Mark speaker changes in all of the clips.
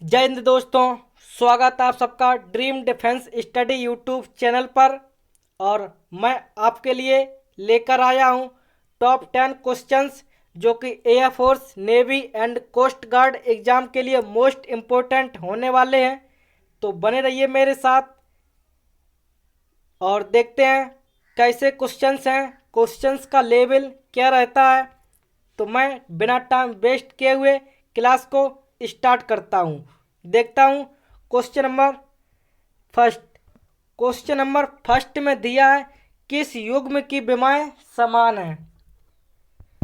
Speaker 1: जय हिंद दोस्तों। स्वागत है आप सबका dream defence study YouTube channel पर। और मैं आपके लिए लेकर आया हूं टॉप 10 क्वेश्चंस जो कि air force navy and coast guard exam के लिए मोस्ट इम्पोर्टेंट होने वाले हैं। तो बने रहिए मेरे साथ और देखते हैं कैसे क्वेश्चंस हैं, क्वेश्चंस का लेवल क्या रहता है। तो मैं बिना टाइम वेस्ट किए हुए क्लास को स्टार्ट करता हूँ। देखता हूँ question number first. Question number first में दिया है किस युग्म की विमाएं समान हैं,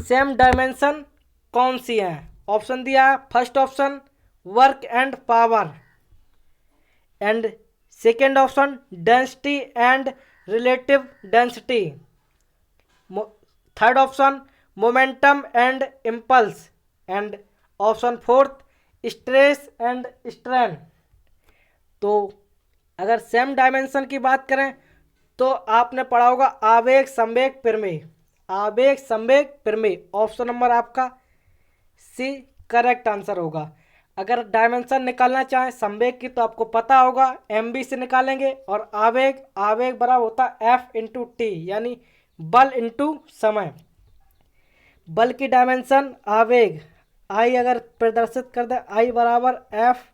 Speaker 1: सेम डायमेंशन कौन सी हैं। ऑप्शन दिया है, first option work and power, and second option density and relative density, third option momentum and impulse, and option fourth stress and strain. तो अगर सेम डायमेंशन की बात करें तो आपने पढ़ा होगा आवेग संवेग प्रमेय, आवेग संवेग प्रमेय। ऑप्शन नंबर आपका सी करेक्ट आंसर होगा। अगर डायमेंशन निकालना चाहें संवेग की तो आपको पता होगा एमबी से निकालेंगे, और आवेग आवेग बराबर होता है एफ इंटू टी, यानी बल इंटू समय। बल की डायमेंशन आवेग आई अगर प्रदर्शित कर दे, आई बराबर एफ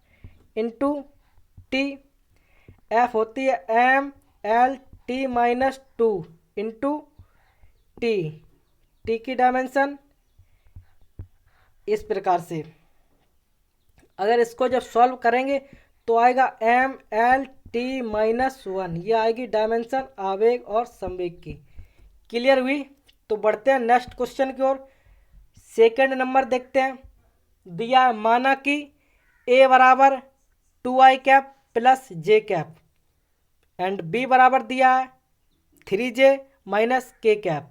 Speaker 1: इंटू टी। एफ होती है M L T minus two into T. T की डायमेंशन इस प्रकार से, अगर इसको जब सॉल्व करेंगे तो आएगा M L T minus one, ये आएगी डायमेंशन आवेग और संवेग की। क्लियर हुई? तो बढ़ते हैं नेक्स्ट क्वेश्चन की ओर। सेकेंड नंबर देखते हैं। दिया है माना कि ए बराबर 2i cap plus J cap, and B बराबर दिया है 3j माइनस के कैप,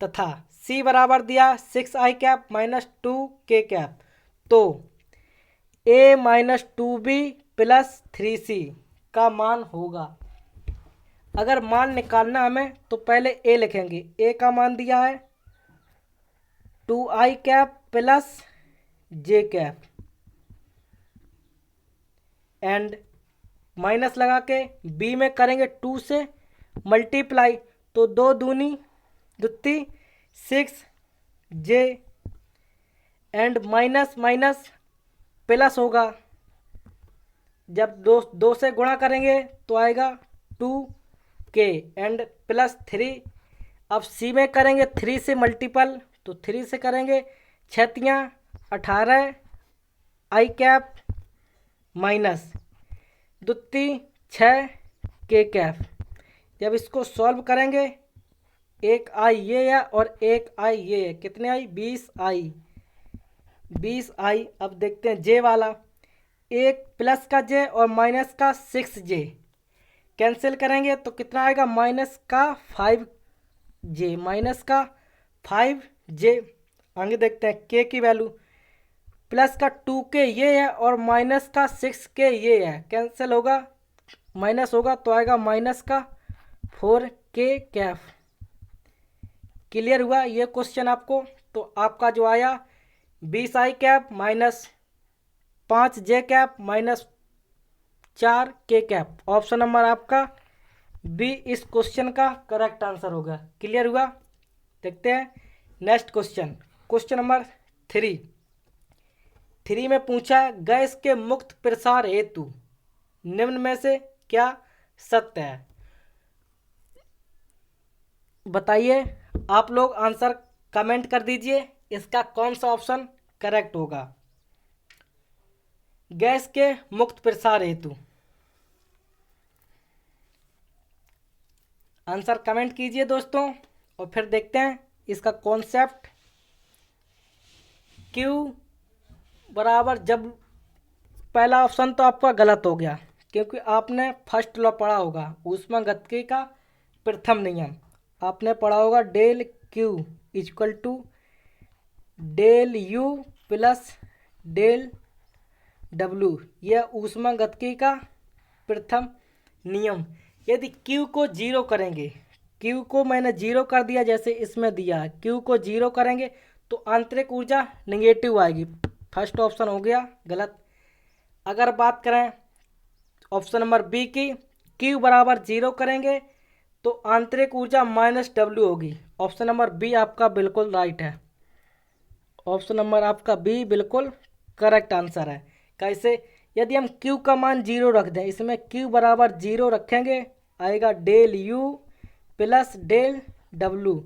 Speaker 1: तथा सी बराबर दिया 6i cap minus 2k cap. तो ए माइनस 2b प्लस 3c का मान होगा। अगर मान निकालना हमें तो पहले ए लिखेंगे। ए का मान दिया है 2i cap plus J cap, and minus लगा के बी में करेंगे 2 से मल्टीप्लाई, तो 2 दूनी दुत्ती 6j, and minus minus plus होगा। जब दो से गुणा करेंगे तो आएगा 2k, एंड प्लस 3। अब सी में करेंगे 3 से मल्टीपल, तो 3 से करेंगे 6×18i cap minus दुत्ती 6k cap. जब इसको सॉल्व करेंगे, एक आई ये है और एक आई ये है, कितने आई 20i। अब देखते हैं जे वाला, एक प्लस का जे और माइनस का 6j कैंसिल करेंगे तो कितना आएगा माइनस का 5j, माइनस का 5j। आगे देखते हैं के की वैल्यू, प्लस का 2k ये है और माइनस का 6k ये है, कैंसिल होगा माइनस होगा तो आएगा माइनस का 4k कैप। क्लियर हुआ ये क्वेश्चन आपको? तो आपका जो आया 20i cap minus 5j cap minus 4k cap. Option number आपका बी इस क्वेश्चन का करेक्ट आंसर होगा। क्लियर हुआ? देखते हैं नेक्स्ट क्वेश्चन। क्वेश्चन नंबर 3 में पूछा है गैस के मुक्त प्रसार हेतु निम्न में से क्या सत्य है। बताइए, आप लोग आंसर कमेंट कर दीजिए, इसका कौन सा ऑप्शन करेक्ट होगा। गैस के मुक्त प्रसार हेतु आंसर कमेंट कीजिए दोस्तों, और फिर देखते हैं इसका कॉन्सेप्ट। क्यू बराबर, जब पहला ऑप्शन तो आपका गलत हो गया क्योंकि आपने फर्स्ट लॉ पढ़ा होगा, ऊष्मागतिकी का प्रथम नियम आपने पढ़ा होगा, del Q equal to del U plus del W, यह ऊष्मागतिकी का प्रथम नियम। यदि क्यू को जीरो करेंगे, क्यू को मैंने जीरो कर दिया जैसे इसमें दिया है, क्यू को जीरो करेंगे तो आंतरिक ऊर्जा नेगेटिव आएगी। फर्स्ट ऑप्शन हो गया गलत। अगर बात करें ऑप्शन नंबर बी की, Q बराबर 0 करेंगे तो आंतरिक ऊर्जा -W होगी। ऑप्शन नंबर बी आपका बिल्कुल राइट है। ऑप्शन नंबर आपका बी बिल्कुल करेक्ट आंसर है। कैसे? यदि हम Q का मान 0 रख दें, इसमें Q बराबर 0 रखेंगे, आएगा del U plus del W।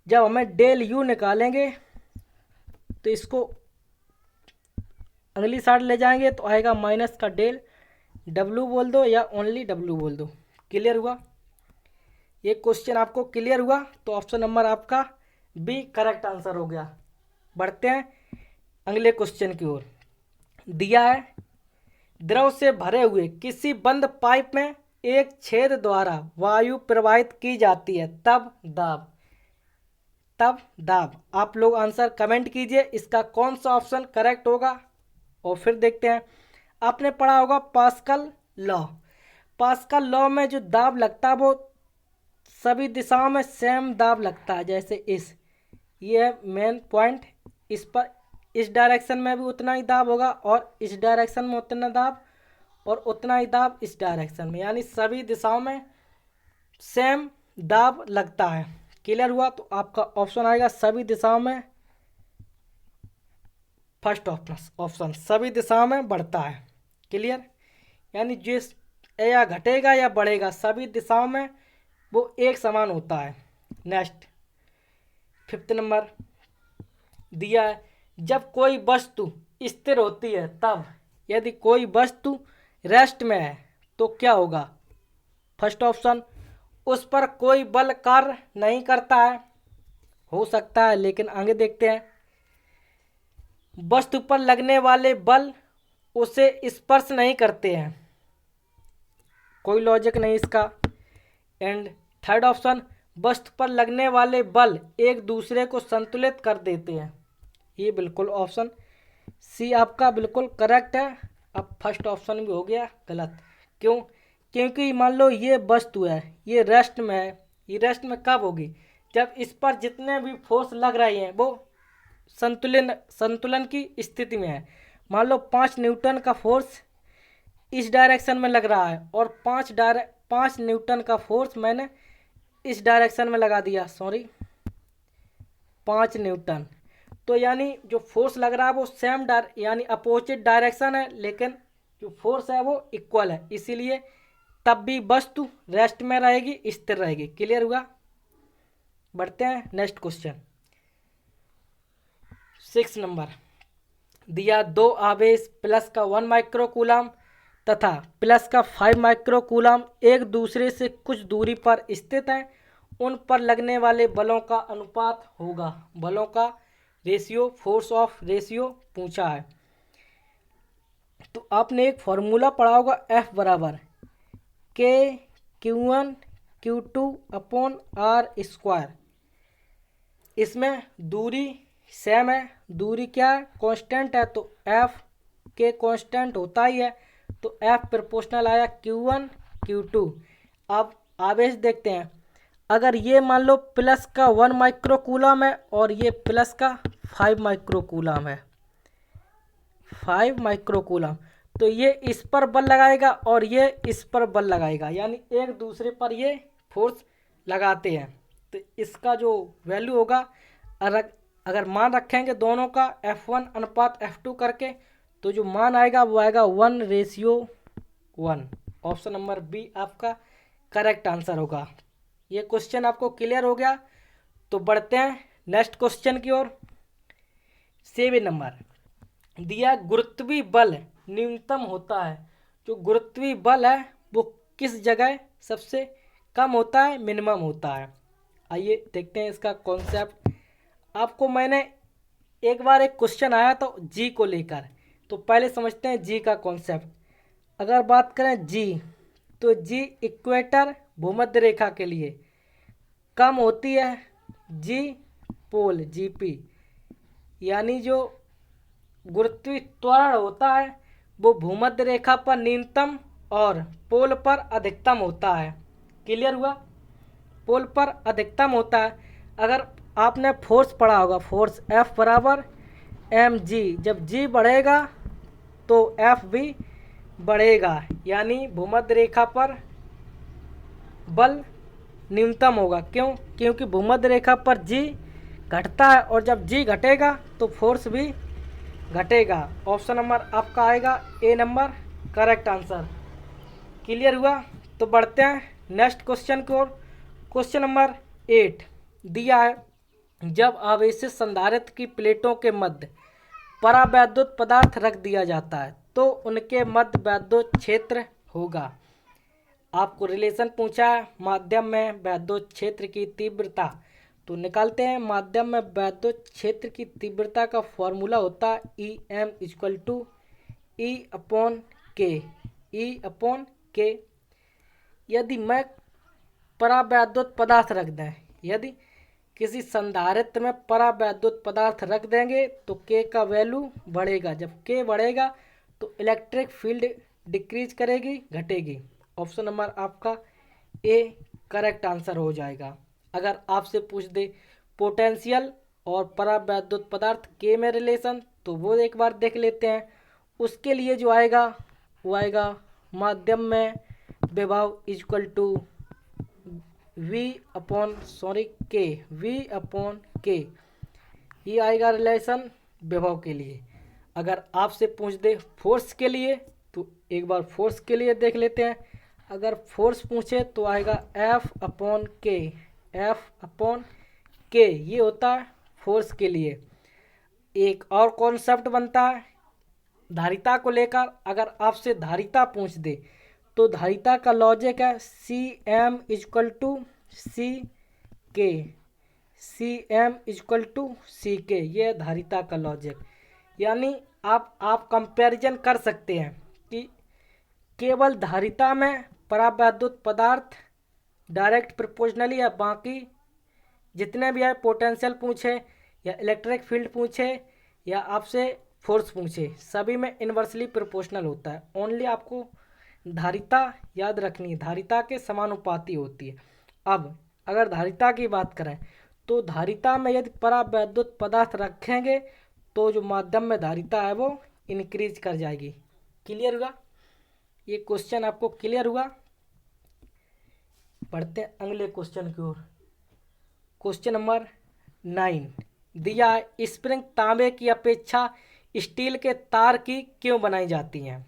Speaker 1: जब हमें डेल U निकालेंगे तो इसको अगली साइड ले जाएंगे तो आएगा माइनस का डेल W बोल दो या ओनली W बोल दो। क्लियर हुआ? ये क्वेश्चन आपको क्लियर हुआ? तो ऑप्शन नंबर आपका बी करेक्ट आंसर हो गया। बढ़ते हैं अगले क्वेश्चन की ओर। दिया है, द्रव से भरे हुए किसी बंद पाइप में एक छेद द्वारा वायु प्रवाहित की जाती है, तब दाब। आप लोग आंसर कमेंट कीजिए, इसका कौन सा ऑप्शन करेक्ट होगा। और फिर देखते हैं, आपने पढ़ा होगा पास्कल लॉ। पास्कल लॉ में जो दाब लगता है वो सभी दिशाओं में सेम दाब लगता है। जैसे ये है मेन पॉइंट, इस पर इस डायरेक्शन में भी उतना ही दाब होगा और इस डायरेक्शन में उतना दाब और उतना ही दाब इस डायरेक्शन में, यानी सभी दिशाओं में सेम दाब लगता है। क्लियर हुआ? तो आपका ऑप्शन आएगा सभी दिशाओं में, फर्स्ट ऑप्शन सभी दिशाओं में बढ़ता है। क्लियर? यानी जिस या घटेगा या बढ़ेगा, सभी दिशाओं में वो एक समान होता है। नेक्स्ट 5th नंबर दिया है, जब कोई वस्तु स्थिर होती है तब, यदि कोई वस्तु रेस्ट में है तो क्या होगा। फर्स्ट ऑप्शन, उस पर कोई बल कार्य नहीं करता है, हो सकता है, लेकिन आगे देखते हैं। वस्तु पर लगने वाले बल उसे स्पर्श नहीं करते हैं, कोई लॉजिक नहीं इसका। एंड थर्ड ऑप्शन, वस्तु पर लगने वाले बल एक दूसरे को संतुलित कर देते हैं। ये बिल्कुल ऑप्शन सी आपका बिल्कुल करेक्ट है। अब फर्स्ट ऑप्शन भी हो गया गलत। क्यों? क्योंकि मान लो ये वस्तु है, ये रेस्ट में है। ये रेस्ट में कब होगी? जब इस पर जितने भी फोर्स लग रहे हैं वो संतुलन की स्थिति में है। मान लो 5 न्यूटन का फोर्स इस डायरेक्शन में लग रहा है और 5 न्यूटन का फोर्स मैंने इस डायरेक्शन में लगा दिया, 5 न्यूटन। तो यानी जो फोर्स लग रहा है वो सेम यानी अपोजिट डायरेक्शन है, लेकिन जो फोर्स है वो इक्वल है, इसीलिए तब भी वस्तु रेस्ट में रहेगी, स्थिर रहेगी। क्लियर हुआ? बढ़ते हैं नेक्स्ट क्वेश्चन। 6 नंबर दिया, 2 आवेश प्लस का 1 माइक्रोकूलम तथा प्लस का 5 माइक्रोकूलम एक दूसरे से कुछ दूरी पर स्थित हैं, उन पर लगने वाले बलों का अनुपात होगा। बलों का रेशियो, फोर्स ऑफ रेशियो पूछा है। तो आपने एक फॉर्मूला पढ़ा होगा, F बराबर K/Q1 Q2 अपॉन R²। इसमें दूरी सेम है, दूरी क्या है? कांस्टेंट है, तो F के कांस्टेंट होता ही है, तो F प्रोपोर्शनल आया Q1 Q2। अब आवेश देखते हैं, अगर ये मान लो प्लस का 1 माइक्रोकूलम है और ये प्लस का 5 माइक्रोकूलम है, 5 माइक्रोकूलम, तो ये इस पर बल लगाएगा और ये इस पर बल लगाएगा, यानी एक दूसरे पर ये फोर्स लगाते हैं। तो इसका जो वैल्यू होगा, अगर मान रखेंगे दोनों का F1 अनुपात F2 करके, तो जो मान आएगा वो आएगा 1:1। ऑप्शन नंबर बी आपका करेक्ट आंसर होगा। ये क्वेश्चन आपको क्लियर हो गया? तो बढ़ते हैं नेक्स्ट क्वेश्चन की ओर। 7 नंबर दिया, गुरुत्वीय बल न्यूनतम होता है। जो गुरुत्वीय बल है वो किस जगह सबसे कम होता है, मिनिमम होता है। आइए देखते हैं इसका कॉन्सेप्ट। आपको मैंने एक बार एक क्वेश्चन आया तो जी को लेकर, तो पहले समझते हैं जी का कॉन्सेप्ट। अगर बात करें जी, तो जी इक्वेटर भूमध्य रेखा के लिए कम होती है, जी पोल जीपी, यानी जो गुरुत्वीय त्वरण होता है वो भूमध्य रेखा पर न्यूनतम और पोल पर अधिकतम होता है। क्लियर हुआ? पोल पर अधिकतम होता है। अगर आपने फोर्स पढ़ा होगा, फोर्स F बराबर mg, जब g बढ़ेगा तो F भी बढ़ेगा, यानी भूमध्य रेखा पर बल न्यूनतम होगा। क्यों? क्योंकि भूमध्य रेखा पर जी घटता है और जब जी घटेगा तो फोर्स भी घटेगा। ऑप्शन नंबर आपका आएगा ए नंबर करेक्ट आंसर। क्लियर हुआ? तो बढ़ते हैं नेक्स्ट क्वेश्चन की ओर। क्वेश्चन नंबर 8 दिया है, जब आवेशित संधारित्र की प्लेटों के मध्य परावैद्युत पदार्थ रख दिया जाता है तो उनके मध्य वैद्युत क्षेत्र होगा। आपको रिलेशन पूछा है माध्यम में वैद्युत क्षेत्र की तीव्रता, तो निकालते हैं। माध्यम में वैद्युत क्षेत्र की तीव्रता का फॉर्मूला होता है E M equal to E upon K. E upon के। यदि मैं परावैद्युत पदार्थ रख दें, यदि किसी संधारित्र में परावैद्युत पदार्थ रख देंगे तो के का वैल्यू बढ़ेगा। जब के बढ़ेगा तो इलेक्ट्रिक फील्ड डिक्रीज करेगी, घटेगी। ऑप्शन नंबर आपका ए करेक्ट आंसर हो जाएगा। अगर आपसे पूछ दे पोटेंशियल और परावैद्युत पदार्थ के में रिलेशन, तो वो एक बार देख लेते हैं। उसके लिए जो आएगा वो आएगा माध्यम में विभव इक्वल टू वी अपॉन के। ये आएगा रिलेशन विभव के लिए। अगर आपसे पूछ दे फोर्स के लिए, तो एक बार फोर्स के लिए देख लेते हैं। अगर फोर्स पूछे तो आएगा एफ अपॉन के। एफ अपॉन के ये होता है फोर्स के लिए। एक और कॉन्सेप्ट बनता है धारिता को लेकर। अगर आपसे धारिता पूछ दे तो धारिता का लॉजिक है सी एम इक्वल टू सी के। सी एम इक्वल टू सी के, ये धारिता का लॉजिक। यानी आप कंपैरिजन कर सकते हैं कि केवल धारिता में परावैद्युत पदार्थ डायरेक्ट प्रोपोर्शनली है, बाकी जितने भी है पोटेंशियल पूछे या इलेक्ट्रिक फील्ड पूछे या आपसे फोर्स पूछे, सभी में इन्वर्सली प्रोपोर्शनल होता है। ओनली आपको धारिता याद रखनी है, धारिता के समानुपाती होती है। अब अगर धारिता की बात करें तो धारिता में यदि परावैद्युत पदार्थ रखेंगे तो जो माध्यम में धारिता है वो इंक्रीज कर जाएगी। क्लियर हुआ? ये क्वेश्चन आपको क्लियर हुआ? पढ़ते हैं अगले क्वेश्चन की ओर। क्वेश्चन नंबर 9 दिया है, स्प्रिंग तांबे की अपेक्षा स्टील के तार की क्यों बनाई जाती हैं?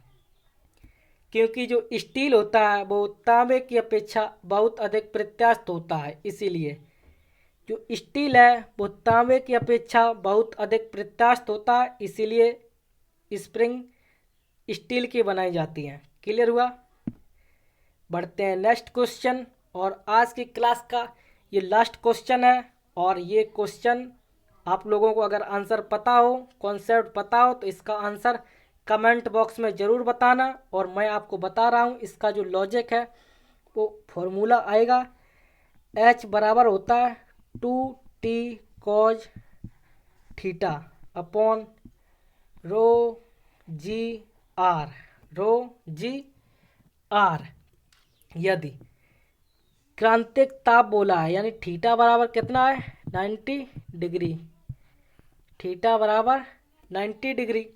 Speaker 1: क्योंकि जो स्टील होता है वो तांबे की अपेक्षा बहुत अधिक प्रत्यास्थ होता है, इसीलिए जो स्टील है वो तांबे की अपेक्षा बहुत अधिक प्रत्यास्थ होता है, इसीलिए स्प्रिंग स्टील की बनाई जाती हैं। क्लियर हुआ? बढ़ते हैं नेक्स्ट क्वेश्चन। और आज की क्लास का ये लास्ट क्वेश्चन है। और ये क्वेश्चन आप लोगों को अगर आंसर पता हो, कॉन्सेप्ट पता हो, तो इसका आंसर कमेंट बॉक्स में ज़रूर बताना। और मैं आपको बता रहा हूँ इसका जो लॉजिक है वो फॉर्मूला आएगा एच बराबर होता है 2t cos theta upon rho g R. यदि क्रांतिक ताप बोला है, यानी थीटा बराबर कितना है 90 डिग्री। थीटा बराबर 90 डिग्री।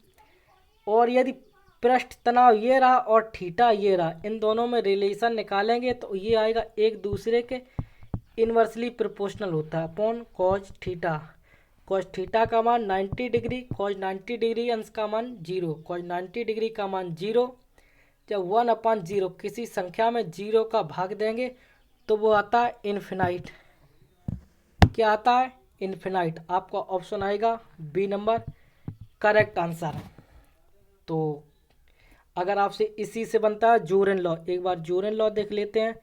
Speaker 1: और यदि पृष्ठ तनाव ये रहा और थीटा ये रहा, इन दोनों में रिलेशन निकालेंगे तो ये आएगा एक दूसरे के इन्वर्सली प्रोपोर्शनल होता है upon cos theta. Cos theta का मान 90 डिग्री, कॉज 90 डिग्री अंश का मान 0, कॉज 90 डिग्री का मान 0। जब 1/0 किसी संख्या में 0 का भाग देंगे तो वो आता है इन्फिनाइट। क्या आता है? इन्फिनाइट। आपका ऑप्शन आएगा बी नंबर करेक्ट आंसर। तो अगर आपसे इसी से बनता है जूरेन लॉ, एक बार जूरेन लॉ देख लेते हैं।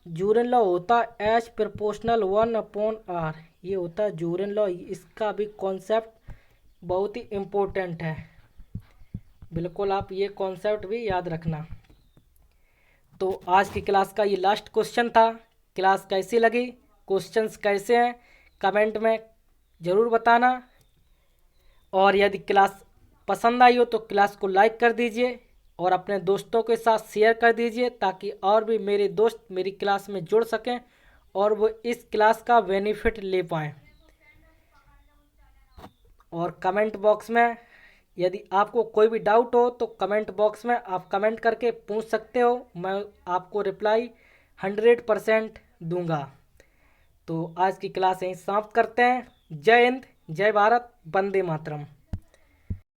Speaker 1: जूरेन लॉ होता है एच प्रोपोर्शनल 1/r। ये होता है जूरेन लॉ। इसका भी कॉन्सेप्ट बहुत ही इम्पोर्टेंट है, बिल्कुल आप ये कॉन्सेप्ट भी याद रखना। तो आज की क्लास का ये लास्ट क्वेश्चन था। क्लास कैसी लगी, क्वेश्चंस कैसे हैं, कमेंट में ज़रूर बताना। और यदि क्लास पसंद आई हो तो क्लास को लाइक कर दीजिए और अपने दोस्तों के साथ शेयर कर दीजिए, ताकि और भी मेरे दोस्त मेरी क्लास में जुड़ सकें और वो इस क्लास का बेनिफिट ले पाएँ। और कमेंट बॉक्स में यदि आपको कोई भी डाउट हो तो कमेंट बॉक्स में आप कमेंट करके पूछ सकते हो, मैं आपको रिप्लाई 100% दूंगा। तो आज की क्लास यहीं समाप्त करते हैं। जय हिंद, जय भारत, वंदे मातरम।